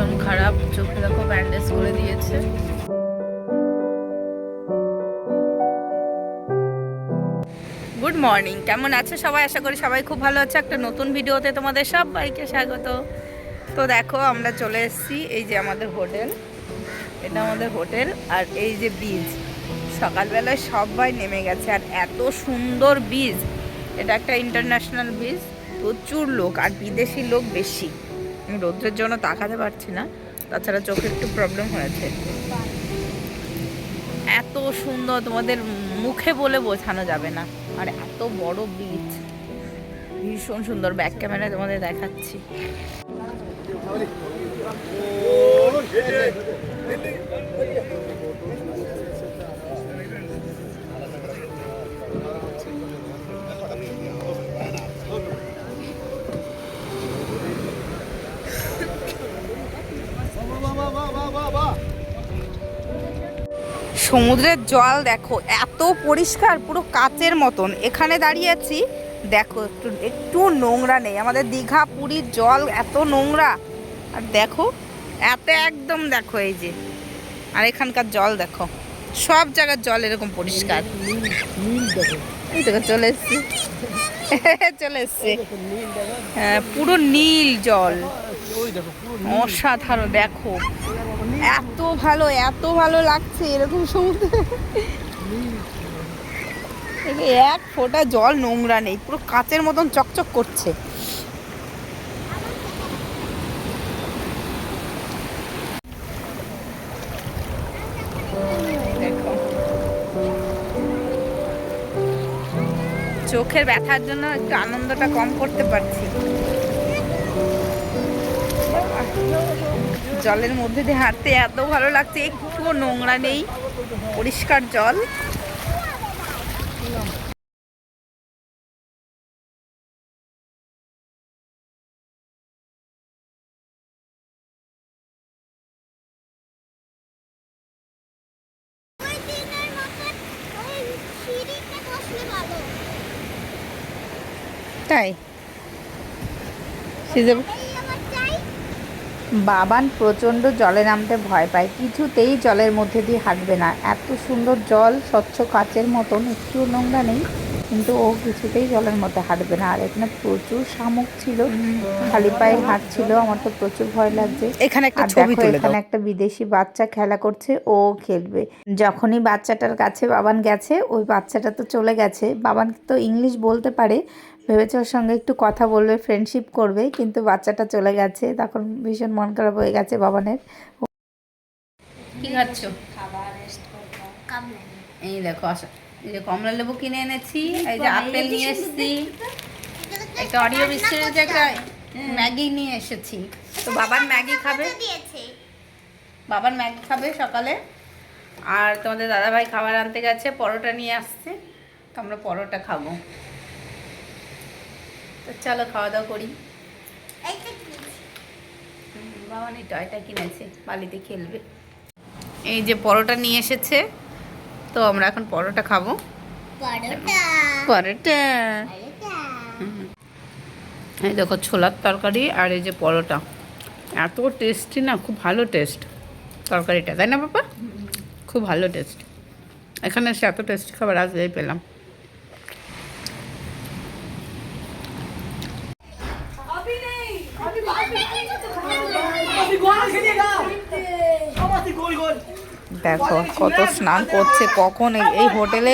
ভীষণ খারাপ, চোখে দেখো ব্যান্ডেজ করে দিয়েছে। গুড মর্নিং, কেমন আছে সবাই? আশা করি সবাই খুব ভালো আছে। একটা নতুন ভিডিওতে তোমাদের সবাইকে স্বাগত। তো দেখো আমরা চলে এসেছি, এই যে আমাদের হোটেল, এটা আমাদের হোটেল। আর এই যে বীজ, সকালবেলায় সবাই নেমে গেছে। আর এত সুন্দর বীজ, এটা একটা ইন্টারন্যাশনাল বীজ, প্রচুর লোক আর বিদেশি লোক বেশি। আমি রোদ্রের জন্য তাকাতে পারছি না, তাছাড়া চোখে একটু প্রবলেম হয়েছে। এত সুন্দর, তোমাদের মুখে বলে বোঝানো যাবে না। আর এত বড় বীজ, ভীষণ সুন্দর। ব্যাক ক্যামেরায় তোমাদের দেখাচ্ছি। সমুদ্রের জল দেখো এত পরিষ্কার, পুরো কাচের মতন। এখানে দাঁড়িয়ে আছি, দেখো একটু একটু নোংরা নেই। আমাদের দীঘা পুরীর জল এত নোংরা, আর দেখো এত একদম দেখো এই যে। আর এখানকার জল দেখো, সব জায়গার জল এরকম পরিষ্কার। এই দেখো চলে এসছি, চলে এসছে। হ্যাঁ, পুরো নীল জল, অসাধারণ। দেখো এত ভালো, এত ভালো লাগছে এরকম সমুদ্রে। এক ফোঁটা জল নোংরা নেই, পুরো কাঁচের মতন চকচক করছে। দেখো চোখের ব্যথার জন্য একটু আনন্দটা কম করতে পারছি। জলের মধ্যে দিয়ে হাঁটতে এত ভালো লাগছে, একটুও নোংরা নেই, পরিষ্কার জল। তাই বাবান প্রচণ্ড জলে নামতে ভয় পায়, কিছুতেই জলের মধ্যে দিয়ে হাঁটবে না। এত সুন্দর জল, স্বচ্ছ কাচের মতন, একটু নোংরা নেই, কিন্তু ও কিছুতেই জলের মধ্যে হাঁটবে না। আর এখানে প্রচুর শামুক ছিল, খালি পায়ে হাঁটছিল, আমার তো প্রচুর ভয় লাগছে। এখানে একটা ছবি তুলে দাও। এখানে একটা বিদেশি বাচ্চা খেলা করছে, ও খেলবে। যখনই বাচ্চাটার কাছে বাবান গেছে, ওই বাচ্চাটা তো চলে গেছে। বাবান তো ইংলিশ বলতে পারে, ভেবেছে ওর সঙ্গে একটু কথা বলবে, ফ্রেন্ডশিপ করবে, কিন্তু বাচ্চাটা চলে গেছে। তখন ভীষণ মন খারাপ হয়ে গেছে বাবানের। কি খাচ্ছ? এই দেখো, এই যে কমলা লেবু কিনে এনেছি, এই যে আপেল নিয়ে এসেছি, একটা অরিও বিস্কুট, একটা ম্যাগি নিয়ে এসেছি। তো বাবার ম্যাগি খাবে, বাবার ম্যাগি খাবে সকালে। আর তোমাদের দাদাভাই খাবার আনতে গেছে, পরোটা নিয়ে আসছে, তো আমরা পরোটা খাবো। তো চলো খাওয়া দাওয়া করি। বাবা এই টয়টা কিনেছে, বালিতে খেলবে। এই যে পরোটা নিয়ে এসেছে, তো আমরা এখন পরোটা খাবো। পরোটা এই দেখো, ছোলার তরকারি আর এই যে পরোটা, এত টেস্টি না, খুব ভালো টেস্ট তরকারিটা, তাই না বাবা? খুব ভালো টেস্ট। এখানে এসে এত টেস্টি খাবার আজকেই পেলাম। দেখো কত স্নান করছে, কখন এই হোটেলে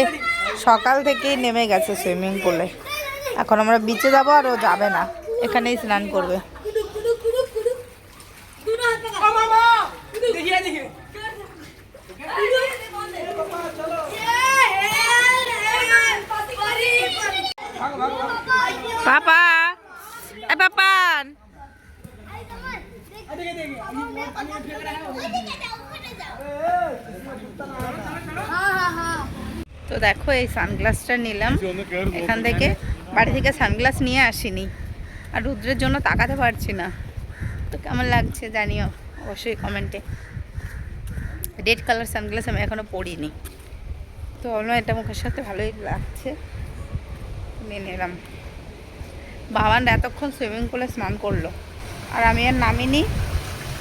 সকাল থেকেই নেমে গেছে সুইমিং পুলে। এখন আমরা বিচে যাবো, আর ও যাবে না, এখানেই স্নান করবে। পাপা, এ পাপান, তো দেখো এই সানগ্লাসটা নিলাম এখান থেকে। বাড়ি থেকে সানগ্লাস নিয়ে আসিনি, আর রুদ্রের জন্য তাকাতে পারছি না। তো কেমন লাগছে জানিও অবশ্যই কমেন্টে। রেড কালার সানগ্লাস আমি এখনও পরিনি, তো ভাবলাম এটা মুখের সাথে ভালোই লাগছে, নিয়ে নিলাম। বাবান এতক্ষণ সুইমিং পুলে স্নান করলো, আর আমি আর নামিনি।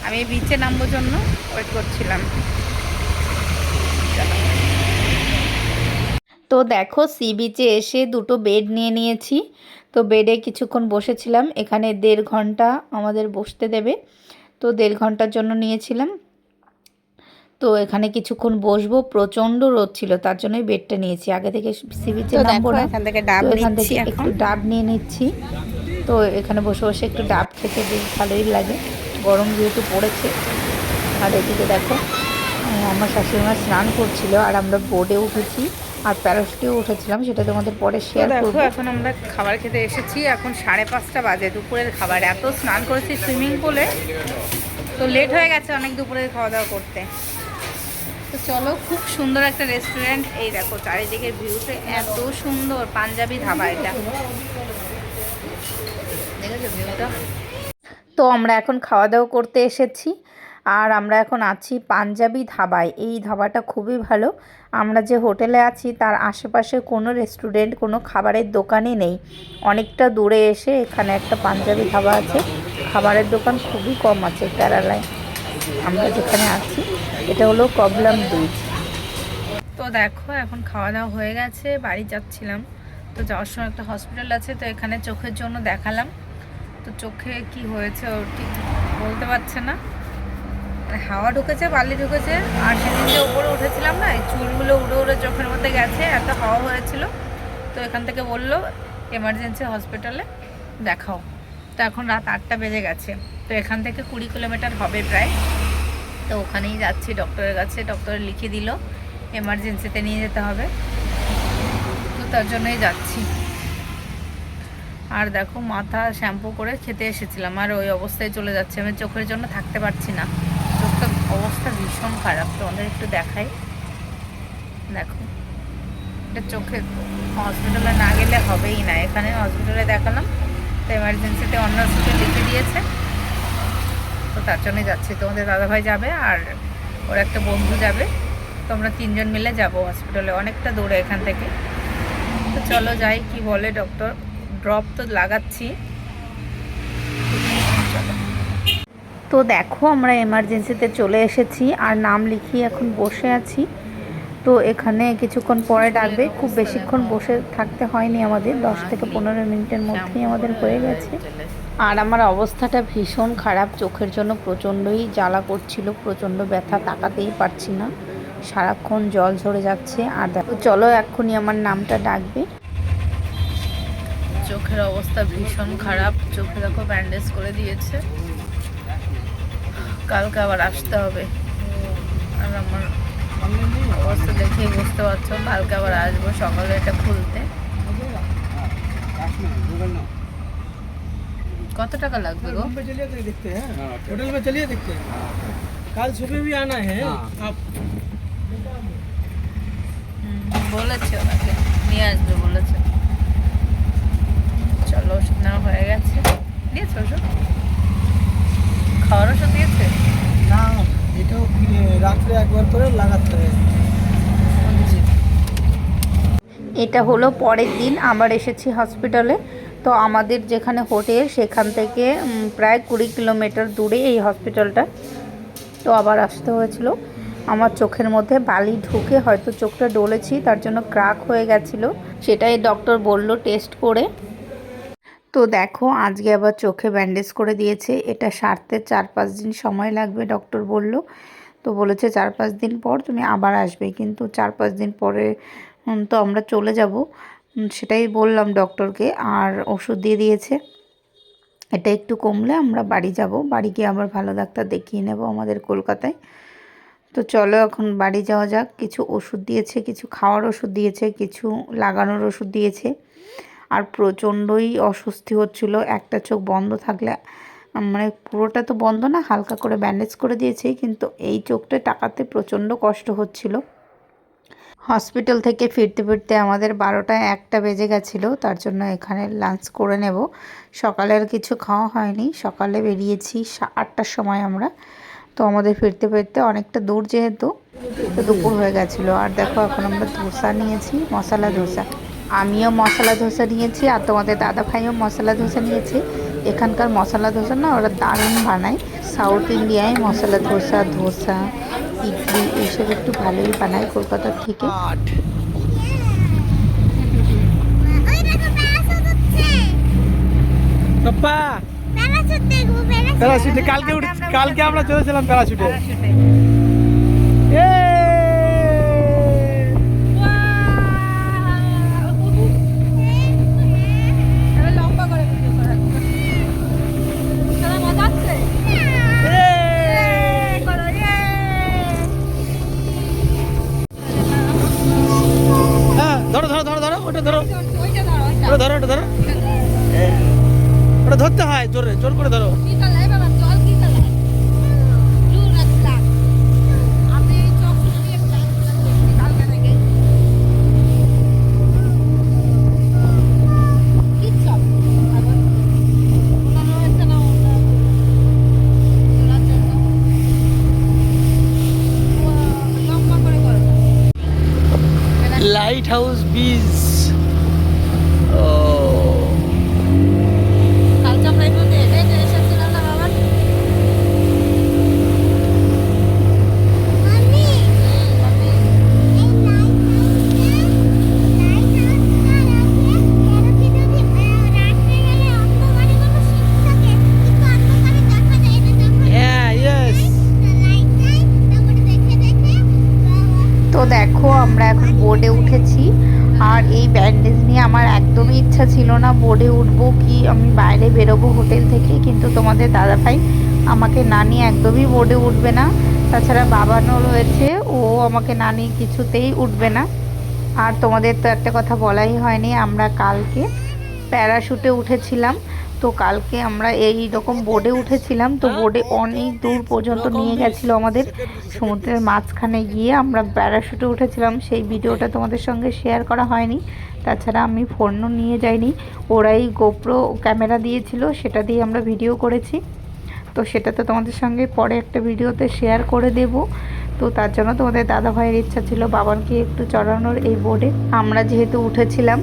আমি বিচে নামবো জন্য ওয়েট করছিলাম। তো দেখো সি বিচে এসে দুটো বেড নিয়ে নিয়েছি। তো বেডে কিছুক্ষণ বসেছিলাম, এখানে 1.5 ঘন্টা আমাদের বসতে দেবে, তো 1.5 ঘন্টার জন্য নিয়েছিলাম। তো এখানে কিছুক্ষণ বসবো, প্রচণ্ড রোদ ছিল তার জন্যই বেডটা নিয়েছি। আগে থেকে সি বিচে নামবো না, এখান থেকে ডাব তো এখান থেকে নিচ্ছি একটু ডাব নিয়ে নিচ্ছি। তো এখানে বসে বসে একটু ডাব খেতে বেশ ভালোই লাগে, গরম যেহেতু পড়েছে। আর এদিকে দেখো আমার শাশুড়িমা স্নান করছিল আর আমরা বোর্ডে উঠেছি আর প্যারাশুটেও উঠেছিলাম, সেটা তোমাদের পরে শেয়ার করবো। এখন আমরা খাবার খেতে এসেছি, এখন 5:30 বাজে, দুপুরের খাবার। এত স্নান করেছি সুইমিং পুলে, তো লেট হয়ে গেছে অনেক দুপুরের খাওয়া দাওয়া করতে। তো চলো, খুব সুন্দর একটা রেস্টুরেন্ট, এই দেখো চারিদিকের ভিউতে এত সুন্দর, পাঞ্জাবি ধাবা এটা, দেখেছো ভিউটা। তো আমরা এখন খাওয়া দাওয়া করতে এসেছি আর আমরা এখন আছি পাঞ্জাবি ধাবায়। এই ধাবাটা খুবই ভালো। আমরা যে হোটেলে আছি তার আশেপাশে কোনো রেস্টুরেন্ট, কোনো খাবারের দোকানই নেই। অনেকটা দূরে এসে এখানে একটা পাঞ্জাবি ধাবা আছে, খাবারের দোকান খুবই কম আছে কেরালায়। আমরা যেখানে আছি এটা হলো কবলাম বিচ। তো দেখো এখন খাওয়া দাওয়া হয়ে গেছে, বাড়ি যাচ্ছিলাম। তো যাওয়ার সময় একটা হসপিটাল আছে, তো এখানে চোখের জন্য দেখালাম। তো চোখে কি হয়েছে ও ঠিক বলতে পারছে না, হাওয়া ঢুকেছে, বালি ঢুকেছে। আর সেদিন যে উপরে উঠেছিলাম না, এই চুলগুলো উড়ে উড়ে চোখের মধ্যে গেছে, এত হাওয়া হয়েছিল। তো এখান থেকে বললো এমার্জেন্সি হসপিটালে দেখাও। তো এখন রাত 8টা বেজে গেছে, তো এখান থেকে 20 কিলোমিটার হবে প্রায়। তো ওখানেই যাচ্ছি ডক্টরের কাছে, ডক্টর লিখে দিল এমার্জেন্সিতে নিয়ে যেতে হবে, তো তার জন্যই যাচ্ছি। আর দেখো মাথা শ্যাম্পু করে খেতে এসেছিলাম আর ওই অবস্থায় চলে যাচ্ছে, আমি চোখের জন্য থাকতে পারছি না, চোখটা অবস্থা ভীষণ খারাপ। তোমাদের একটু দেখাই, দেখো এটা চোখে হসপিটালে না গেলে হবেই না, এখানে হসপিটালে দেখালাম, তো এমার্জেন্সিতে অন্য হসপিটাল লিখে দিয়েছে, তো তার জন্যই যাচ্ছি। তোমাদের দাদাভাই যাবে আর ওর একটা বন্ধু যাবে, তো আমরা 3 জন মিলে যাব হসপিটালে, অনেকটা দূরে এখান থেকে। তো চলো যাই, কি বলে ডক্টর। ড্রপ তো লাগাচ্ছি। তো দেখো আমরা এমার্জেন্সিতে চলে এসেছি আর নাম লিখিয়ে এখন বসে আছি। তো এখানে কিছুক্ষণ পরে ডাকবে, খুব বেশিক্ষণ বসে থাকতে হয়নি আমাদের, 10 থেকে 15 মিনিটের মধ্যেই আমাদের হয়ে গেছে। আর আমার অবস্থাটা ভীষণ খারাপ, চোখের জন্য প্রচণ্ডই জ্বালা করছিল, প্রচণ্ড ব্যথা, তাকাতেই পারছি না, সারাক্ষণ জল ঝরে যাচ্ছে। আর দেখো চলো এক্ষুনি আমার নামটা ডাকবে। চোখের অবস্থা ভীষণ খারাপ, চোখে দেখো ব্যান্ডেজ করে দিয়েছে, কালকে আবার আসতে হবে। আর আমার অবস্থা দেখেই বুঝতে পারছো, কালকে আবার আসবো সকালে এটা খুলতে। কত টাকা লাগবে গো? होटल में चलिए देखते हैं, कल सुबह भी आना है आप। বলেছে ওনাকে নিয়ে আসবে বলেছে। চলো ওষুধ নেওয়া হয়ে গেছে। দিয়েছে ওষুধ, খাওয়ার ওষুধ দিয়েছে না, এটাও রাত্রে একবার করে লাগাতে হবে। এটা হলো পরের দিন আবার এসেছি হসপিটালে। তো আমাদের যেখানে হোটেল সেখান থেকে প্রায় 20 কিলোমিটার দূরে এই হসপিটালটা। তো আবার আসতে হয়েছিল, আমার চোখের মধ্যে বালি ঢুকে হয়তো চোখটা ডলেছি, তার জন্য ক্রাক হয়ে গেছিলো, সেটাই ডক্টর বলল টেস্ট করে। তো দেখো আজকে আবার চোখে ব্যান্ডেজ করে দিয়েছে, এটা সারতে 4-5 দিন সময় লাগবে ডক্টর বলল। তো বলেছে 4-5 দিন পর তুমি আবার আসবে, কিন্তু 4-5 দিন পরে তো আমরা চলে যাব, সেটাই বললাম ডক্টরকে। আর ওষুধ দিয়ে দিয়েছে, এটা একটু কমলে আমরা বাড়ি যাব, বাড়ি গিয়ে আবার ভালো ডাক্তার দেখিয়ে নেব আমাদের কলকাতায়। তো চলো এখন বাড়ি যাওয়া যাক। কিছু ওষুধ দিয়েছে, কিছু খাওয়ার ওষুধ দিয়েছে, কিছু লাগানোর ওষুধ দিয়েছে। আর প্রচণ্ডই অস্বস্তি হচ্ছিল, একটা চোখ বন্ধ থাকলে, মানে পুরোটা তো বন্ধ না, হালকা করে ব্যান্ডেজ করে দিয়েছে, কিন্তু এই চোখটা টাকাতে প্রচণ্ড কষ্ট হচ্ছিল। হসপিটাল থেকে ফিরতে ফিরতে আমাদের 12টা 1টা বেজে গেছিলো, তার জন্য এখানে লাঞ্চ করে নেব। সকালের কিছু খাওয়া হয়নি, সকালে বেরিয়েছি 8টার সময় আমরা, তো আমাদের ফিরতে ফিরতে অনেকটা দূর যেহেতু, তো দুপুর হয়ে গেছিলো। আর দেখো এখন আমরা ধোসা নিয়েছি, মশলা ধোসা, আমিও মশলা ধোসা নিয়েছি আর তোমাদের দাদা ভাইও মশলা ধোসা নিয়েছি। এখানকার মশলা ধোসা না ওরা দারুণ বানায়। সাউথ ইন্ডিয়ায় মশলা ধোসা, ধোসা, ইডলি এইসব একটু ভালোই বানায় কলকাতার থেকে। প্যারাশুটে কালকে আমরা চলেছিলাম প্যারাশুটে। ধরো ধরো ধরো ধরো ওটা ধরো, ওটা ধরো, ওটা ধরো, ওটা ধরতে হয় জোরে, জোর করে ধরো। Light house beach. তো দেখো আমরা এখন বোর্ডে উঠেছি, আর এই ব্যান্ডেজ নিয়ে আমার একদমই ইচ্ছা ছিল না বোর্ডে উঠবো কি আমি বাইরে বেরোবো হোটেল থেকে, কিন্তু তোমাদের দাদাভাই আমাকে না নিয়ে একদমই বোর্ডে উঠবে না। তাছাড়া বাবানও রয়েছে, ও আমাকে না নিয়ে কিছুতেই উঠবে না। আর তোমাদের তো একটা কথা বলাই হয়নি, আমরা কালকে প্যারাশুটে উঠেছিলাম। তো কালকে আমরা এই রকম বোর্ডে উঠেছিলাম, তো বোর্ডে অনেক দূর পর্যন্ত নিয়ে গেছিলো আমাদের, সমুদ্রের মাঝখানে গিয়ে আমরা প্যারাশুটে উঠেছিলাম। সেই ভিডিওটা তোমাদের সঙ্গে শেয়ার করা হয়নি। তাছাড়া আমি ফোনও নিয়ে যাইনি, ওরাই গোপ্রো ক্যামেরা দিয়েছিল, সেটা দিয়ে আমরা ভিডিও করেছি। তো সেটা তো তোমাদের সঙ্গে পরে একটা ভিডিওতে শেয়ার করে দেব। তো তার জন্য তোমাদের দাদাভাইয়ের ইচ্ছা ছিল বাবানকে একটু চড়ানোর এই বোর্ডে। আমরা যেহেতু উঠেছিলাম,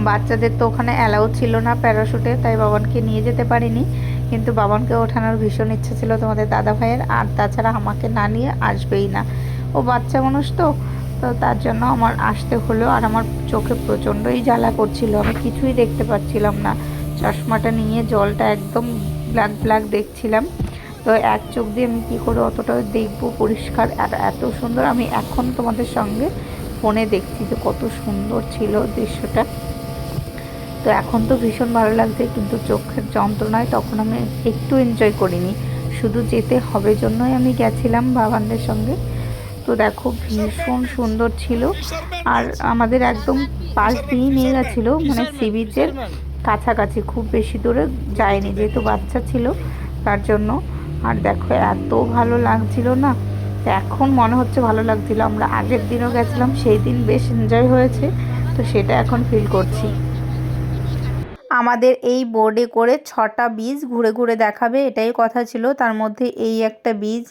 বাচ্চাদের তো ওখানে অ্যালাউ ছিল না প্যারাশুটে, তাই বাবানকে নিয়ে যেতে পারিনি। কিন্তু বাবানকে ওঠানোর ভীষণ ইচ্ছা ছিল তোমাদের দাদাভাইয়ের, আর তাছাড়া আমাকে না নিয়ে আসবেই না, ও বাচ্চা মানুষ তো। তো তার জন্য আমার আসতে হলো, আর আমার চোখে প্রচণ্ডই জ্বালা করছিল, আমি কিছুই দেখতে পাচ্ছিলাম না। চশমাটা নিয়ে জলটা একদম ব্ল্যাক ব্ল্যাক দেখছিলাম। তো এক চোখ দিয়ে আমি কী করে অতটা দেখবো পরিষ্কার, আর এত সুন্দর, আমি এখন তোমাদের সঙ্গে ফোনে দেখছি যে কত সুন্দর ছিল দৃশ্যটা। তো এখন তো ভীষণ ভালো লাগছে, কিন্তু চোখের যন্ত্রণায় তখন আমি একটু এনজয় করিনি, শুধু যেতে হবে জন্যই আমি গেছিলাম বাবানদের সঙ্গে। তো দেখো ভীষণ সুন্দর ছিল, আর আমাদের একদম পাশ দিয়েই নিয়ে গেছিলো, মানে সি বিচের কাছাকাছি, খুব বেশি দূরে যায়নি যেহেতু বাচ্চা ছিল তার জন্য। আর দেখো এত ভালো লাগছিল না, এখন মনে হচ্ছে ভালো লাগছিল। আমরা আগের দিনও গেছিলাম, সেই দিন বেশ এনজয় হয়েছে, তো সেটা এখন ফিল করছি। আমাদের এই বোর্ডে করে 6টা বীজ ঘুরে ঘুরে দেখাবে, এটাই কথা ছিল। তার মধ্যে এই একটা বীজ,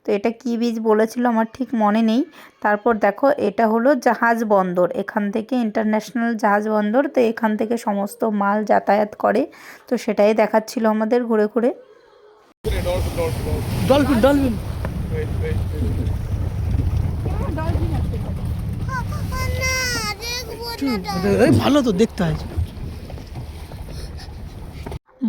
তো এটা কি বীজ বলেছিল আমার ঠিক মনে নেই। তারপর দেখো এটা হলো জাহাজ বন্দর, এখান থেকে ইন্টারন্যাশনাল জাহাজ বন্দর, তো এখান থেকে সমস্ত মাল যাতায়াত করে, তো সেটাই দেখাচ্ছিল আমাদের ঘুরে ঘুরে। ডলফিন ডলফিন ভালো তো দেখতে হয়।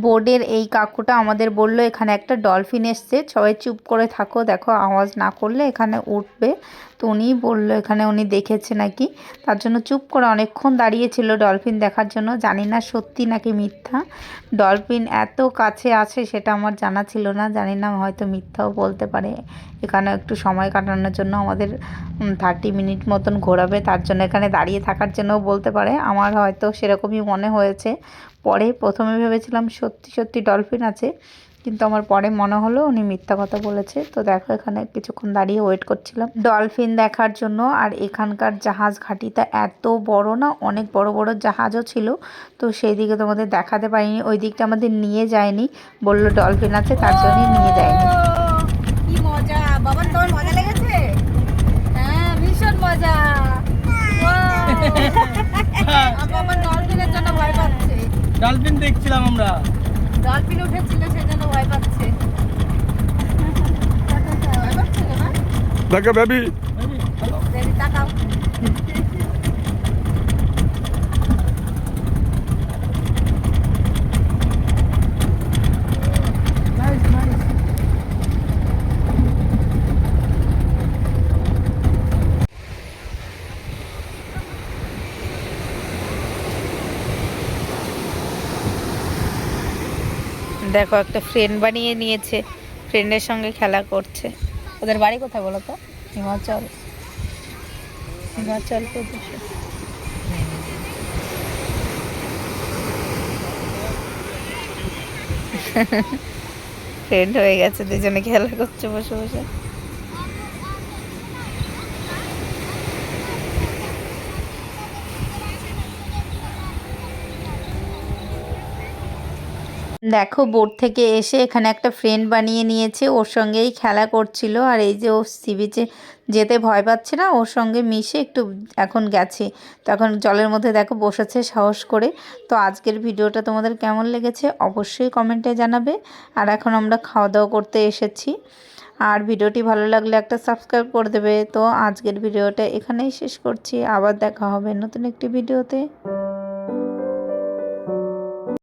বোর্ডের এই কাকুটা আমাদের বলল এখানে একটা ডলফিন এসছে, সবাই চুপ করে থাকো, দেখো আওয়াজ না করলে এখানে উঠবে। তো উনিই বললো এখানে উনি দেখেছে নাকি, তার জন্য চুপ করে অনেকক্ষণ দাঁড়িয়েছিল ডলফিন দেখার জন্য। জানি না সত্যি নাকি মিথ্যা, ডলফিন এত কাছে আছে সেটা আমার জানা ছিল না, জানি না হয়তো মিথ্যাও বলতে পারে। এখানে একটু সময় কাটানোর জন্য আমাদের 30 মিনিট মতন ঘোরাবে, তার জন্য এখানে দাঁড়িয়ে থাকার জন্যও বলতে পারে, আমার হয়তো সেরকমই মনে হয়েছে। পরে প্রথমে ভেবেছিলাম সত্যি সত্যি ডলফিন আছে, কিন্তু আমার পরে মনে হলো উনি মিথ্যা কথা বলেছে। তো দেখো এখানে কিছুক্ষণ দাঁড়িয়ে ওয়েট করছিলাম ডলফিন দেখার জন্য। আর এখানকার জাহাজ ঘাটিটা এত বড় না, অনেক বড় বড় জাহাজও ছিল, তো সেই দিকে তোমাদের দেখাতে পারিনি, ওই দিকটা আমাদের নিয়ে যায়নি, বললো ডলফিন আছে তার জন্যই নিয়ে যায়নি। কি মজা বাবা, তোর মজা লেগেছে? হ্যাঁ ভীষণ মজা। বাবা ডলফিনের জন্য ভয় পাচ্ছে। ডলফিন দেখছিলাম আমরা, ডলফিন উঠেছিল সেজন্য ভয় পাচ্ছে। ভয় পাচ্ছিল না? দেখো বেবি, দেখি তাকাও। দেখো একটা ফ্রেন্ড বানিয়ে নিয়েছে, ফ্রেন্ডের সঙ্গে খেলা করছে। ওদের বাড়ি কোথায় বলো তো? হিমাচল, হিমাচল প্রদেশে। ফ্রেন্ড হয়ে গেছে, দুজনে খেলা করছে বসে বসে। দেখো বোট থেকে এসে এখানে একটা ফ্রেন্ড বানিয়ে নিয়েছে, ওর সঙ্গেই খেলা করছিল। আর এই যে ও সি বিচে যেতে ভয় পাচ্ছে না, ওর সঙ্গে মিশে একটু এখন গেছে। তো এখন জলের মধ্যে দেখো বসেছে সাহস করে। তো আজকের ভিডিওটা তোমাদের কেমন লেগেছে অবশ্যই কমেন্টে জানাবে। আর এখন আমরা খাওয়া দাওয়া করতে এসেছি। আর ভিডিওটি ভালো লাগলে একটা সাবস্ক্রাইব করে দেবে। তো আজকের ভিডিওটা এখানেই শেষ করছি, আবার দেখা হবে নতুন একটি ভিডিওতে।